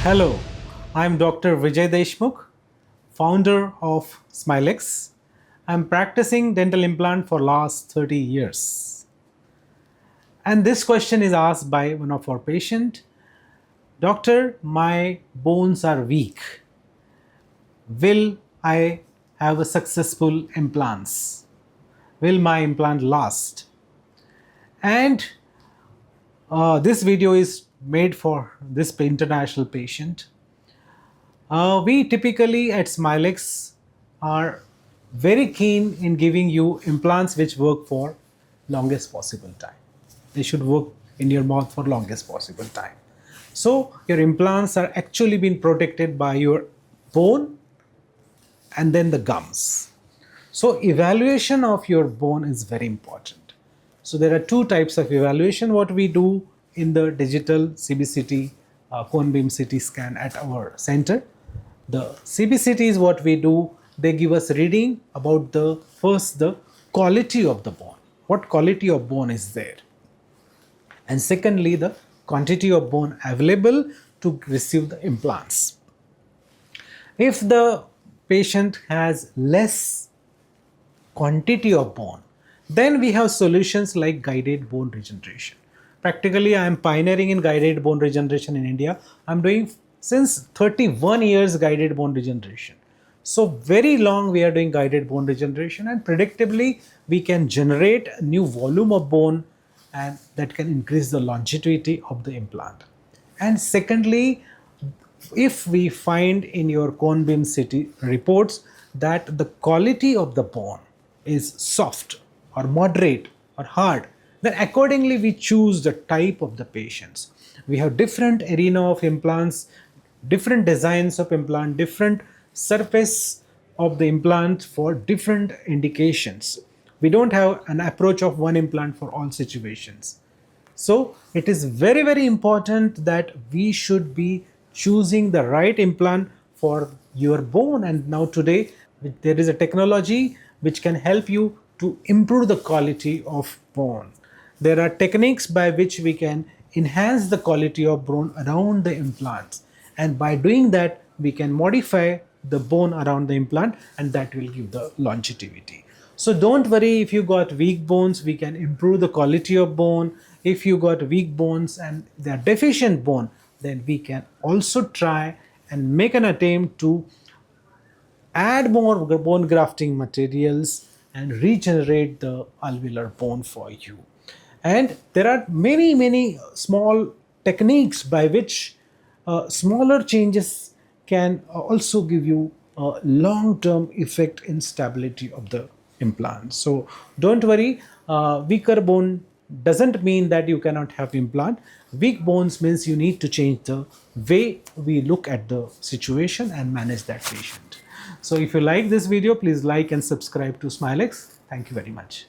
Hello, I'm Dr. Vijay Deshmukh, founder of Smilex. I'm practicing dental implant for last 30 years. And this question is asked by one of our patients. Doctor, my bones are weak. Will I have a successful implants? Will my implant last? And this video is made for this international patient. We typically at Smilex are very keen in giving you implants which work for longest possible time. They should work in your mouth for longest possible time. So your implants are actually being protected by your bone and then the gums. So evaluation of your bone is very important. So there are two types of evaluation what we do in the digital CBCT cone beam CT scan at our center. The CBCT is what we do. They give us reading about the quality of the bone. What quality of bone is there? And secondly, the quantity of bone available to receive the implants. If the patient has less quantity of bone, then we have solutions like guided bone regeneration. Practically, I am pioneering in guided bone regeneration in India. I'm doing since 31 years guided bone regeneration. So very long we are doing guided bone regeneration, and predictably we can generate a new volume of bone, and that can increase the longevity of the implant. And secondly, if we find in your cone beam CT reports that the quality of the bone is soft or moderate or hard, then accordingly we choose the type of the patients. We have different arena of implants, different designs of implant, different surface of the implant for different indications. We don't have an approach of one implant for all situations. So it is very, very important that we should be choosing the right implant for your bone. And now today there is a technology which can help you to improve the quality of bone. There are techniques by which we can enhance the quality of bone around the implants, and by doing that we can modify the bone around the implant, and that will give the longevity. So don't worry if you got weak bones, we can improve the quality of bone. If you got weak bones and they are deficient bone, then we can also try and make an attempt to add more bone grafting materials and regenerate the alveolar bone for you. And there are many small techniques by which smaller changes can also give you a long-term effect in stability of the implant. So don't worry, weaker bone doesn't mean that you cannot have implant. Weak bones means you need to change the way we look at the situation and manage that patient. So if you like this video, please like and subscribe to Smilex. Thank you very much.